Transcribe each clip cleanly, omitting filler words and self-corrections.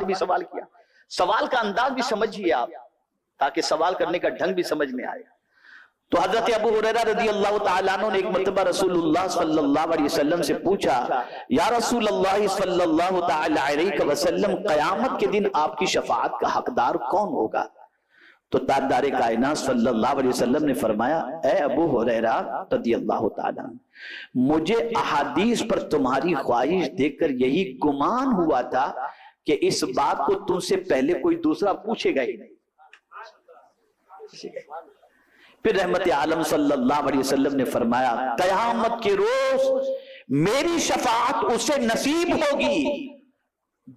بھی سوال کیا، سوال کا انداز بھی سمجھیے آپ تاکہ سوال کرنے کا ڈھنگ بھی سمجھ میں آئے۔ تو حضرت ابو ہریرہ رضی اللہ تعالیٰ عنہ نے ایک مرتبہ رسول اللہ صلی اللہ علیہ وسلم سے پوچھا، یا رسول اللہ صلی اللہ تعالیٰ علیہ وسلم، قیامت کے دن آپ کی شفاعت کا حقدار کون ہوگا؟ تو تاجدار کائنات صلی اللہ علیہ وسلم نے فرمایا، اے ابو ہریرہ رضی اللہ تعالیٰ عنہ، مجھے احادیث پر تمہاری خواہش دیکھ کر یہی گمان ہوا تھا کہ اس بات کو تم سے پہلے کوئی دوسرا پوچھے گا ہی نہیں۔ پھر رحمت عالم صلی اللہ علیہ وسلم نے فرمایا، قیامت کے روز میری شفاعت اسے نصیب ہوگی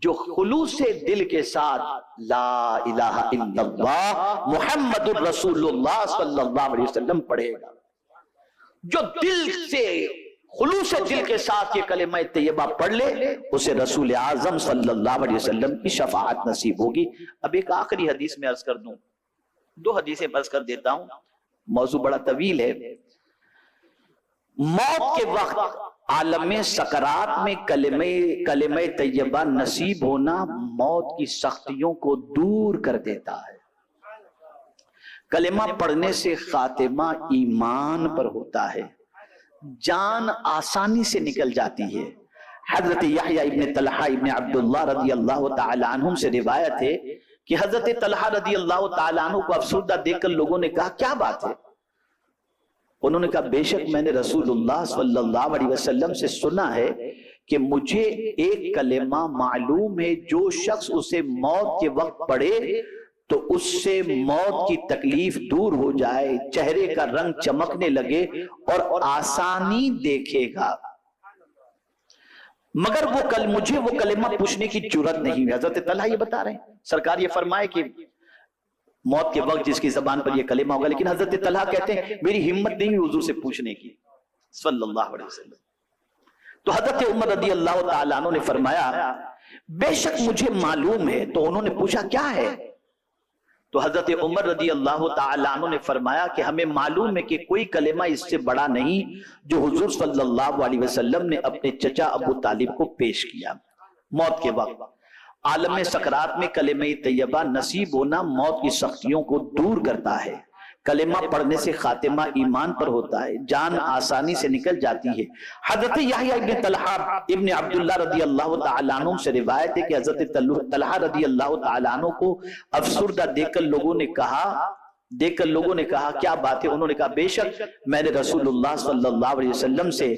جو خلوص دل کے ساتھ لا الہ الا اللہ محمد الرسول اللہ صلی اللہ علیہ وسلم پڑھے گا، جو دل سے خلوص دل کے ساتھ یہ کلمہ طیبہ پڑھ لے، اسے رسول اعظم صلی اللہ علیہ وسلم کی شفاعت نصیب ہوگی۔ اب ایک آخری حدیث میں عرض کر دوں، دو حدیثیں عرض کر دیتا ہوں، موضوع بڑا طویل ہے۔ موت کے وقت عالم سکرات میں کلمہ طیبہ نصیب ہونا موت کی سختیوں کو دور کر دیتا ہے۔ کلمہ پڑھنے سے خاتمہ ایمان پر ہوتا ہے، جان آسانی سے نکل جاتی ہے۔ حضرت یحییٰ ابن طلحہ ابن عبداللہ رضی اللہ تعالی عنہم سے روایت ہے کہ حضرت طلحہ رضی اللہ تعالیٰ عنہ کو افسردہ دیکھ کر لوگوں نے کہا، کیا بات ہے؟ انہوں نے کہا، بے شک میں نے رسول اللہ صلی اللہ علیہ وسلم سے سنا ہے کہ مجھے ایک کلمہ معلوم ہے، جو شخص اسے موت کے وقت پڑھے تو اس سے موت کی تکلیف دور ہو جائے، چہرے کا رنگ چمکنے لگے اور آسانی دیکھے گا، مگر مجھے وہ کلمہ پوچھنے کی جرات نہیں ہے۔ حضرت طلحہ یہ بتا رہے ہیں، سرکار یہ فرمائے کہ موت کے وقت جس کی زبان پر یہ کلمہ ہوگا، لیکن حضرت طلحہ کہتے ہیں میری ہمت نہیں ہوئی حضور سے پوچھنے کی صلی اللہ علیہ وسلم۔ تو حضرت عمر رضی اللہ تعالیٰ عنہ نے فرمایا، بے شک مجھے معلوم ہے۔ تو انہوں نے پوچھا، کیا ہے؟ تو حضرت عمر رضی اللہ تعالیٰ عنہ نے فرمایا کہ ہمیں معلوم ہے کہ کوئی کلمہ اس سے بڑا نہیں جو حضور صلی اللہ علیہ وسلم نے اپنے چچا ابو طالب کو پیش کیا۔ موت کے وقت عالم سکرات میں کلمہ طیبہ نصیب ہونا موت کی سختیوں کو دور کرتا ہے، کلمہ پڑھنے سے خاتمہ ایمان پر ہوتا ہے، جان آسانی سے نکل جاتی ہے۔ حضرت یحییٰ ابن طلحہ ابن عبداللہ رضی اللہ تعالیٰ عنہ سے روایت ہے کہ حضرت طلحہ رضی اللہ تعالیٰ عنہ کو افسردہ دیکھ کر لوگوں نے کہا کیا بات ہے؟ انہوں نے کہا، بے شک میں نے رسول اللہ صلی اللہ علیہ وسلم سے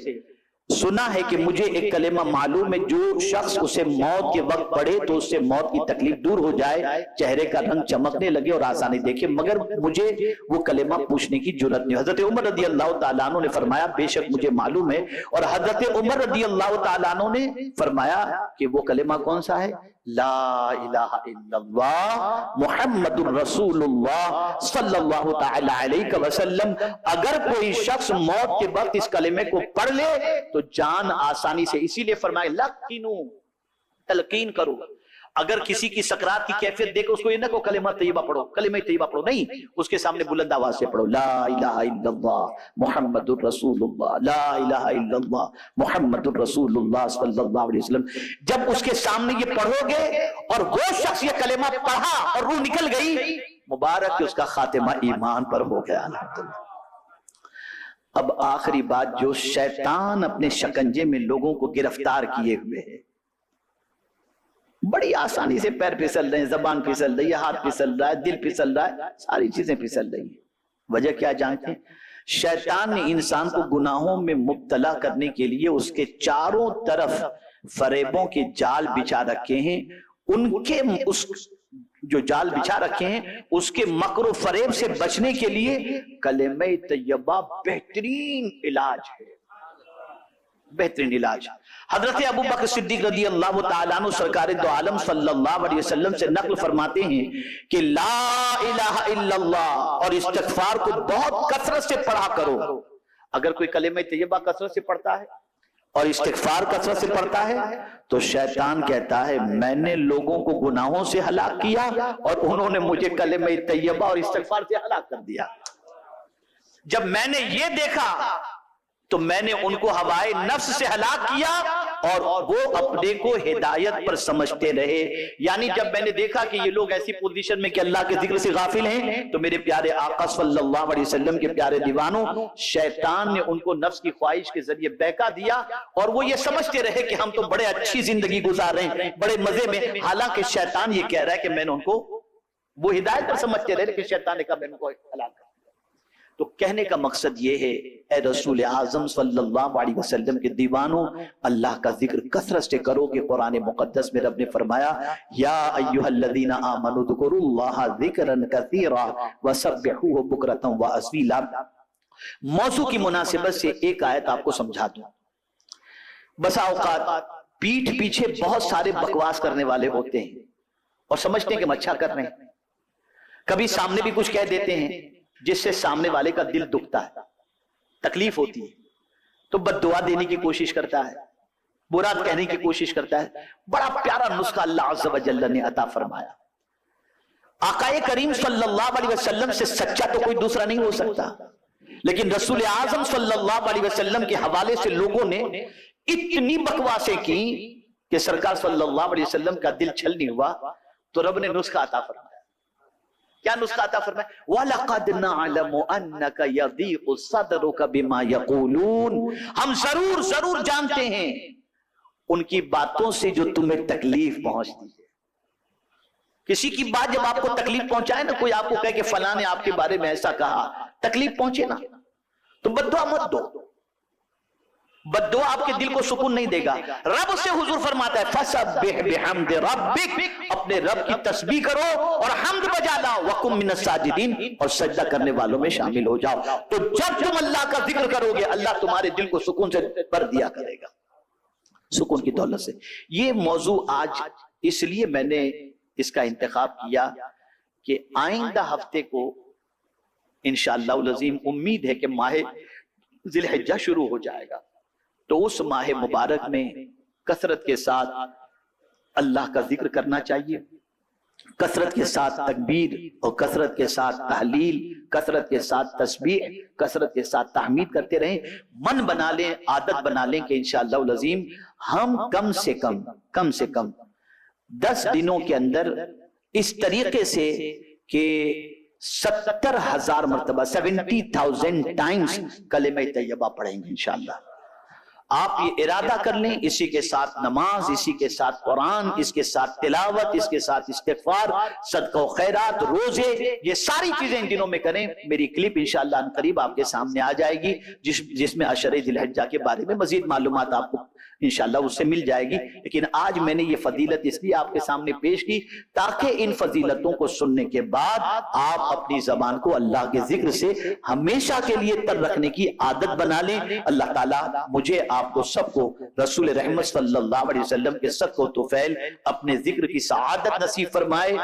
سنا ہے کہ مجھے ایک کلمہ معلوم ہے، جو شخص اسے موت کے وقت پڑھے تو اس سے موت کی تکلیف دور ہو جائے، چہرے کا رنگ چمکنے لگے اور آسانی دیکھے، مگر مجھے وہ کلمہ پوچھنے کی جرات نہیں۔ حضرت عمر رضی اللہ تعالیٰ عنہ نے فرمایا، بے شک مجھے معلوم ہے، اور حضرت عمر رضی اللہ تعالیٰ عنہ نے فرمایا کہ وہ کلمہ کون سا ہے؟ لا الہ الا اللہ محمد الرسول اللہ صلی اللہ تعالی علیہ وسلم۔ اگر کوئی شخص موت کے وقت اس کلمے کو پڑھ لے تو جان آسانی سے، اسی لیے فرمائے لقنو، تلقین کرو۔ اگر کسی کی سکرات کی کیفیت دیکھو، اس کو یہ نہ کہو کلمہ طیبہ پڑھو، کلمہ طیبہ پڑھو، نہیں، اس کے سامنے بلند آواز سے پڑھو، لا الہ الا اللہ محمد الرسول اللہ، لا الہ الا اللہ محمد الرسول اللہ صلی اللہ علیہ وسلم۔ جب اس کے سامنے یہ پڑھو گے اور وہ شخص یہ کلمہ پڑھا اور روح نکل گئی، مبارک کہ اس کا خاتمہ ایمان پر ہو گیا۔ الحمدللہ۔ اب آخری بات، جو شیطان اپنے شکنجے میں لوگوں کو گرفتار کیے ہوئے ہے، بڑی آسانی سے پیر پھسل رہے ہیں، زبان پھسل رہی ہے، ہاتھ پھسل رہا ہے، دل پھسل رہا ہے، ساری چیزیں پھسل رہی ہیں۔ وجہ کیا جانتے ہیں؟ شیطان نے انسان کو گناہوں میں مبتلا کرنے کے لیے اس کے چاروں طرف فریبوں کے جال بچھا رکھے ہیں، ان کے جو جال بچھا رکھے ہیں اس کے مکر و فریب سے بچنے کے لیے کلمہ طیبہ بہترین علاج ہے، بہترین علاج۔ حضرت ابو بکر صدیق رضی اللہ تعالیٰ عنہ سرکار دو عالم صلی اللہ علیہ وسلم سے نقل فرماتے ہیں کہ لا الہ الا اللہ اور استغفار کو بہت کثرت سے پڑھا کرو۔ اگر کوئی کلمہ طیبہ کثرت سے پڑھتا ہے اور استغفار کثرت سے پڑھتا ہے تو شیطان کہتا ہے میں نے لوگوں کو گناہوں سے ہلاک کیا اور انہوں نے مجھے کلمہ طیبہ اور استغفار سے ہلاک کر دیا۔ جب میں نے یہ دیکھا تو میں نے ان کو ہوائے نفس سے ہلاک کیا اور وہ اپنے کو ہدایت پر سمجھتے رہے. یعنی جب میں نے دیکھا کہ یہ لوگ ایسی پوزیشن میں کہ اللہ کے ذکر سے غافل ہیں, تو میرے پیارے آقا صلی اللہ علیہ وسلم کے پیارے دیوانوں, شیطان نے ان کو نفس کی خواہش کے ذریعے بہکا دیا اور وہ یہ سمجھتے رہے کہ ہم تو بڑے اچھی زندگی گزار رہے ہیں, بڑے مزے میں, حالانکہ شیطان یہ کہہ رہا ہے کہ میں نے ان کو, وہ ہدایت پر سمجھتے رہے کہ شیطان نے کہا میں نے ان کو ہلاک کر دیا. تو کہنے کا مقصد یہ ہے, اے رسول اعظم صلی اللہ علیہ وسلم کے دیوانوں, اللہ کا ذکر کثرت سے کرو. کہ قرآن مقدس میں رب نے فرمایا یا ایھا الذین آمنوا اذکروا اللہ ذکرا کثیرا وسبحوہ بکرۃ واصیلا. موضوع کی مناسبت سے ایک آیت آپ کو سمجھا دوں. بسا اوقات پیٹھ پیچھے بہت سارے بکواس کرنے والے ہوتے ہیں اور سمجھتے ہیں کہ ہم اچھا کر رہے ہیں. کبھی سامنے بھی کچھ کہہ دیتے ہیں جس سے سامنے والے کا دل دکھتا ہے, تکلیف ہوتی ہے, تو بد دعا دینے کی کوشش کرتا ہے, برا کہنے کی کوشش کرتا ہے. بڑا پیارا نسخہ اللہ عز و جل نے عطا فرمایا. آقا کریم صلی اللہ علیہ وسلم سے سچا تو کوئی دوسرا نہیں ہو سکتا, لیکن رسول اعظم صلی اللہ علیہ وسلم کے حوالے سے لوگوں نے اتنی بکواسیں کی کہ سرکار صلی اللہ علیہ وسلم کا دل چھل نہیں ہوا. تو رب نے نسخہ عطا فرمایا. کیا نسخہ عطا فرمایا؟ وَلَقَدْ نَعْلَمُ أَنَّكَ يَضِيقُ صَدْرُكَ بِمَا يَقُولُونَ. ہم ضرور جانتے ہیں ان کی باتوں سے جو تمہیں تکلیف پہنچتی ہے. کسی کی بات جب آپ کو تکلیف پہنچائے نا, کوئی آپ کو کہے کہ فلاں نے آپ کے بارے میں ایسا کہا, تکلیف پہنچے نا, تو بد دعا مت دو. بد دعا آپ کے دل کو سکون نہیں دے گا. رب سے حضور فرماتا ہے فَسَبِّحْ بِحَمْدِ رَبِّكَ, اپنے رب کی تسبیح کرو اور حمد بجا لاؤ. وَقُمْ مِنَ السَّاجِدِينَ, اور سجدہ کرنے والوں میں شامل ہو جاؤ. تو جب تم اللہ کا ذکر کرو گے, اللہ تمہارے دل کو سکون سے بھر دیا کرے گا, سکون کی دولت سے. یہ موضوع آج اس لیے میں نے اس کا انتخاب کیا کہ آئندہ ہفتے کو انشاءاللہ العظیم امید ہے کہ ماہ ذی الحجہ شروع ہو جائے گا. تو اس ماہ مبارک میں کثرت کے ساتھ اللہ کا ذکر کرنا چاہیے, کثرت کے ساتھ تکبیر اور کثرت کے ساتھ تحلیل, کثرت کے ساتھ تسبیح, کثرت کے ساتھ تحمید کرتے رہیں. من بنا لیں, عادت بنا لیں کہ انشاءاللہ العظیم ہم کم سے کم 10 دنوں کے اندر اس طریقے سے کہ 70,000 مرتبہ 70,000 ٹائمز کلمہ طیبہ پڑھیں گے انشاءاللہ. آپ یہ ارادہ کر لیں, اسی کے ساتھ نماز, اسی کے ساتھ قرآن, اس کے ساتھ تلاوت, اس کے ساتھ استغفار, صدقہ و خیرات, روزے, یہ ساری چیزیں ان دنوں میں کریں. میری کلپ انشاءاللہ ان قریب آپ کے سامنے آ جائے گی جس میں عشر ذی الحجہ کے بارے میں مزید معلومات آپ کو انشاءاللہ اس سے مل جائے گی. لیکن آج میں نے یہ فضیلت اس لیے آپ کے سامنے پیش کی تاکہ ان فضیلتوں کو سننے کے بعد آپ اپنی زبان کو اللہ کے ذکر سے ہمیشہ کے لیے تر رکھنے کی عادت بنا لیں. اللہ تعالیٰ مجھے آپ کو سب کو رسول رحمت صلی اللہ علیہ وسلم کے صدق و طفیل اپنے ذکر کی سعادت نصیب فرمائے.